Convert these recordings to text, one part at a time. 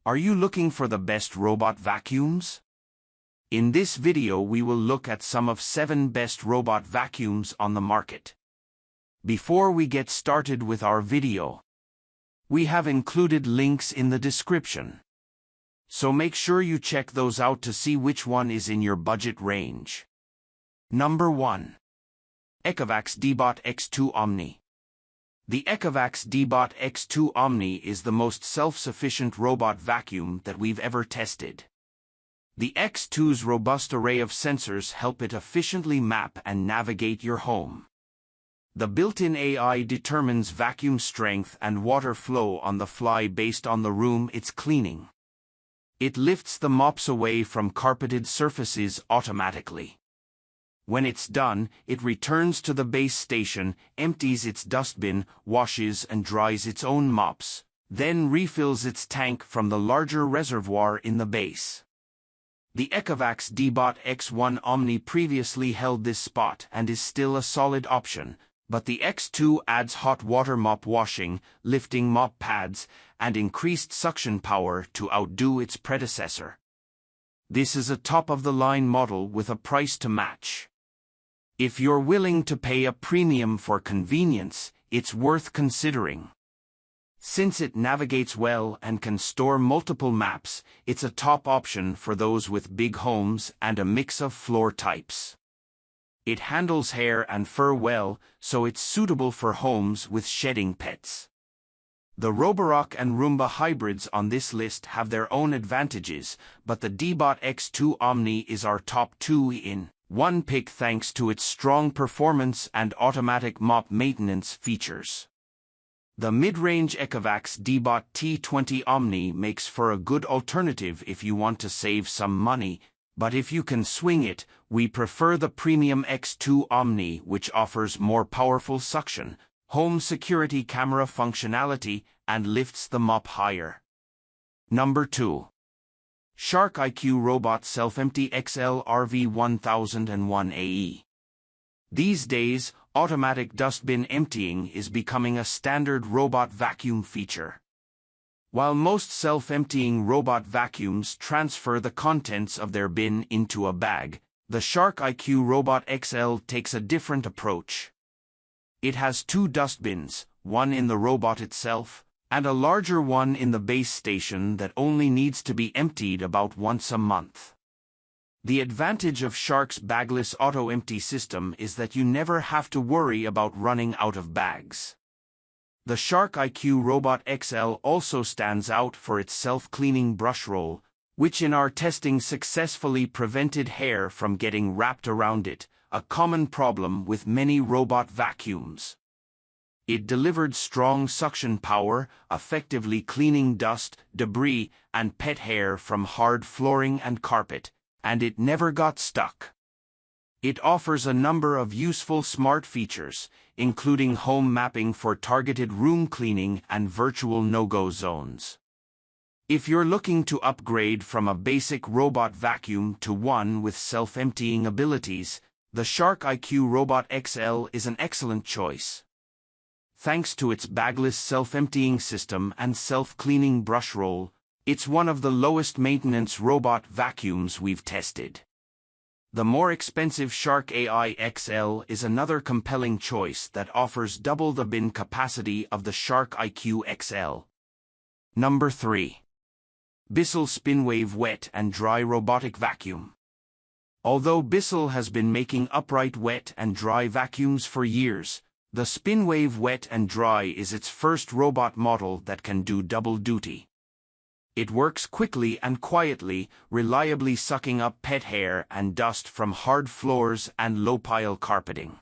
Are you looking for the best robot vacuums? In this video we will look at some of 7 best robot vacuums on the market. Before we get started with our video, we have included links in the description. So make sure you check those out to see which one is in your budget range. Number 1. Echovox Debot X2 Omni. The Echovox Debot X2 Omni is the most self-sufficient robot vacuum that we've ever tested. The X2's robust array of sensors help it efficiently map and navigate your home. The built-in AI determines vacuum strength and water flow on the fly based on the room it's cleaning. It lifts the mops away from carpeted surfaces automatically. When it's done, it returns to the base station, empties its dustbin, washes and dries its own mops, then refills its tank from the larger reservoir in the base. The Echovox Debot X1 Omni previously held this spot and is still a solid option, but the X2 adds hot water mop washing, lifting mop pads, and increased suction power to outdo its predecessor. This is a top-of-the-line model with a price to match. If you're willing to pay a premium for convenience, it's worth considering. Since it navigates well and can store multiple maps, it's a top option for those with big homes and a mix of floor types. It handles hair and fur well, so it's suitable for homes with shedding pets. The Roborock and Roomba hybrids on this list have their own advantages, but the Debot X2 Omni is our top 2 in one pick thanks to its strong performance and automatic mop maintenance features. The mid-range Echovox Debot T20 Omni makes for a good alternative if you want to save some money, but if you can swing it, we prefer the premium X2 Omni, which offers more powerful suction, home security camera functionality, and lifts the mop higher. Number 2. Shark IQ Robot Self-Empty XL RV1001AE. These days, automatic dustbin emptying is becoming a standard robot vacuum feature. While most self-emptying robot vacuums transfer the contents of their bin into a bag, the Shark IQ Robot XL takes a different approach. It has 2 dustbins, one in the robot itself, and a larger one in the base station that only needs to be emptied about once a month. The advantage of Shark's bagless auto-empty system is that you never have to worry about running out of bags. The Shark IQ Robot XL also stands out for its self-cleaning brush roll, which in our testing successfully prevented hair from getting wrapped around it, a common problem with many robot vacuums. It delivered strong suction power, effectively cleaning dust, debris, and pet hair from hard flooring and carpet, and it never got stuck. It offers a number of useful smart features, including home mapping for targeted room cleaning and virtual no-go zones. If you're looking to upgrade from a basic robot vacuum to one with self-emptying abilities, the Shark IQ Robot XL is an excellent choice. Thanks to its bagless self-emptying system and self-cleaning brush roll, it's one of the lowest maintenance robot vacuums we've tested. The more expensive Shark AI XL is another compelling choice that offers double the bin capacity of the Shark IQ XL. Number 3. Bissell Spinwave Wet and Dry Robotic Vacuum. Although Bissell has been making upright wet and dry vacuums for years, the Spinwave Wet and Dry is its first robot model that can do double duty. It works quickly and quietly, reliably sucking up pet hair and dust from hard floors and low-pile carpeting.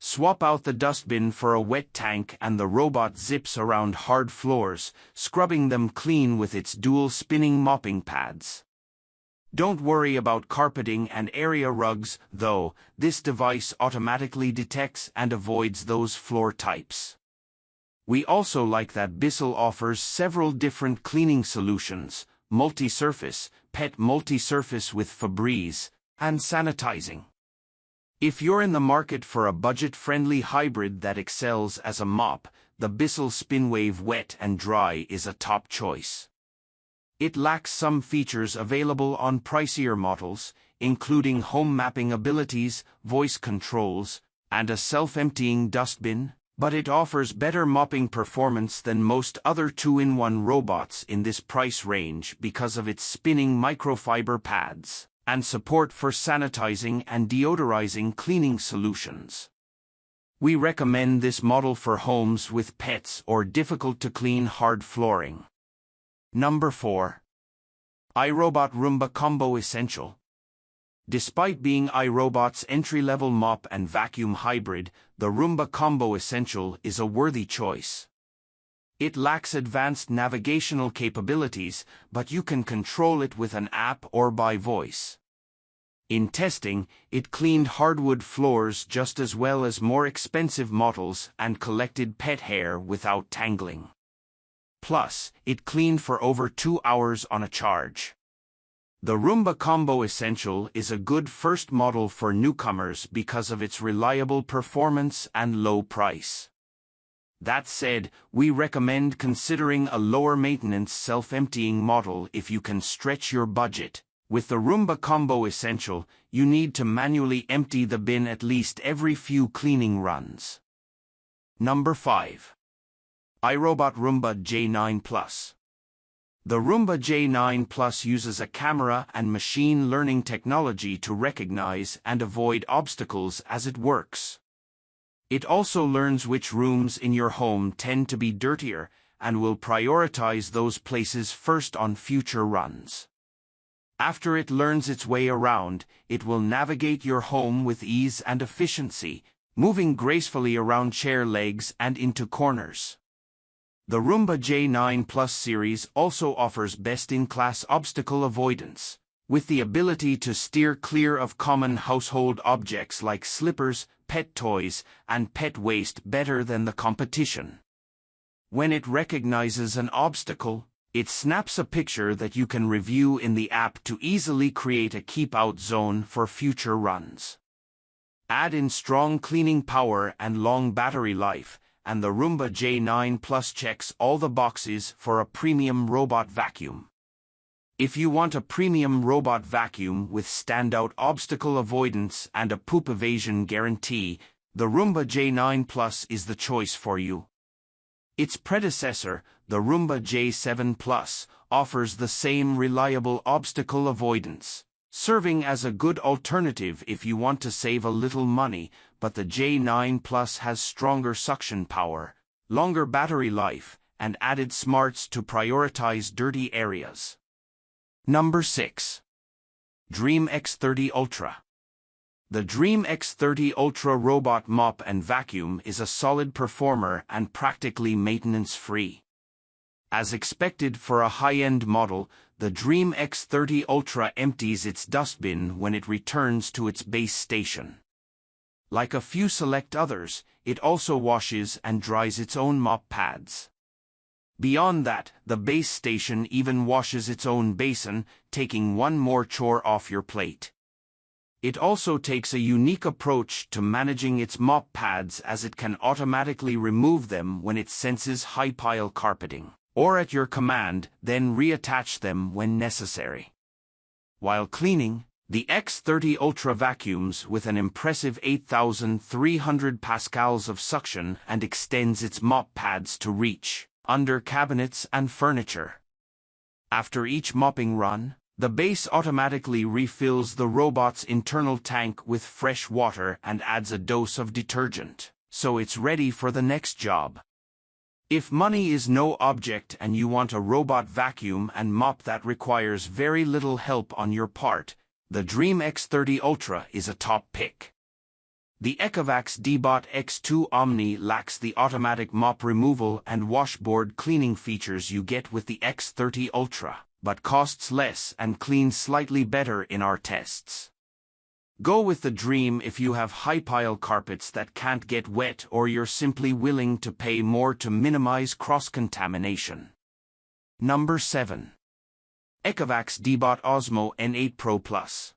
Swap out the dustbin for a wet tank and the robot zips around hard floors, scrubbing them clean with its dual spinning mopping pads. Don't worry about carpeting and area rugs, though. This device automatically detects and avoids those floor types. We also like that Bissell offers several different cleaning solutions: multi-surface, pet multi-surface with Febreze, and sanitizing. If you're in the market for a budget-friendly hybrid that excels as a mop, the Bissell Spinwave Wet and Dry is a top choice. It lacks some features available on pricier models, including home mapping abilities, voice controls, and a self-emptying dustbin, but it offers better mopping performance than most other 2-in-1 robots in this price range because of its spinning microfiber pads and support for sanitizing and deodorizing cleaning solutions. We recommend this model for homes with pets or difficult-to-clean hard flooring. Number 4. iRobot Roomba Combo Essential. Despite being iRobot's entry-level mop and vacuum hybrid, the Roomba Combo Essential is a worthy choice. It lacks advanced navigational capabilities, but you can control it with an app or by voice. In testing, it cleaned hardwood floors just as well as more expensive models and collected pet hair without tangling. Plus, it cleaned for over 2 hours on a charge. The Roomba Combo Essential is a good first model for newcomers because of its reliable performance and low price. That said, we recommend considering a lower-maintenance self-emptying model if you can stretch your budget. With the Roomba Combo Essential, you need to manually empty the bin at least every few cleaning runs. Number 5. iRobot Roomba J9 Plus. The Roomba J9 Plus uses a camera and machine learning technology to recognize and avoid obstacles as it works. It also learns which rooms in your home tend to be dirtier and will prioritize those places first on future runs. After it learns its way around, it will navigate your home with ease and efficiency, moving gracefully around chair legs and into corners. The Roomba J9 Plus series also offers best-in-class obstacle avoidance, with the ability to steer clear of common household objects like slippers, pet toys, and pet waste better than the competition. When it recognizes an obstacle, it snaps a picture that you can review in the app to easily create a keep-out zone for future runs. Add in strong cleaning power and long battery life, and the Roomba J9 Plus checks all the boxes for a premium robot vacuum. If you want a premium robot vacuum with standout obstacle avoidance and a poop evasion guarantee, the Roomba J9 Plus is the choice for you. Its predecessor, the Roomba J7 Plus, offers the same reliable obstacle avoidance, serving as a good alternative if you want to save a little money, but the J9 Plus has stronger suction power, longer battery life, and added smarts to prioritize dirty areas. Number 6. Dream X30 Ultra. The Dream X30 Ultra robot mop and vacuum is a solid performer and practically maintenance-free. As expected for a high-end model, the Dream X30 Ultra empties its dustbin when it returns to its base station. Like a few select others, it also washes and dries its own mop pads. Beyond that, the base station even washes its own basin, taking one more chore off your plate. It also takes a unique approach to managing its mop pads, as it can automatically remove them when it senses high-pile carpeting, or at your command, then reattach them when necessary. While cleaning, the X30 Ultra vacuums with an impressive 8,300 pascals of suction and extends its mop pads to reach under cabinets and furniture. After each mopping run, the base automatically refills the robot's internal tank with fresh water and adds a dose of detergent, so it's ready for the next job. If money is no object and you want a robot vacuum and mop that requires very little help on your part, the Dream X30 Ultra is a top pick. The Echovox Debot X2 Omni lacks the automatic mop removal and washboard cleaning features you get with the X30 Ultra, but costs less and cleans slightly better in our tests. Go with the Dream if you have high-pile carpets that can't get wet, or you're simply willing to pay more to minimize cross-contamination. Number 7. Echovox Debot Osmo N8 Pro Plus.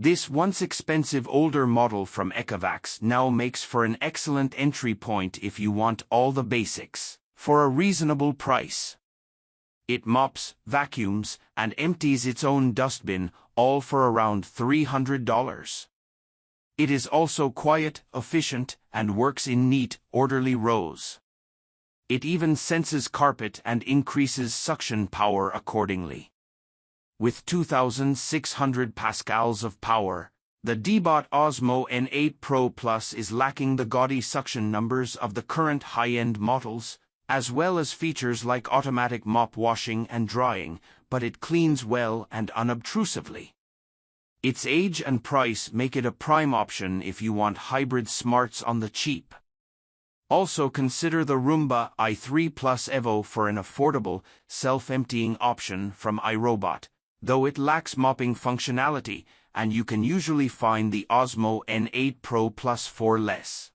This once expensive older model from Echovox now makes for an excellent entry point if you want all the basics for a reasonable price. It mops, vacuums, and empties its own dustbin, all for around $300. It is also quiet, efficient, and works in neat, orderly rows. It even senses carpet and increases suction power accordingly. With 2,600 pascals of power, the Debot Osmo N8 Pro Plus is lacking the gaudy suction numbers of the current high-end models, as well as features like automatic mop washing and drying, but it cleans well and unobtrusively. Its age and price make it a prime option if you want hybrid smarts on the cheap. Also consider the Roomba i3 Plus Evo for an affordable, self-emptying option from iRobot, though it lacks mopping functionality, and you can usually find the Osmo N8 Pro Plus for less.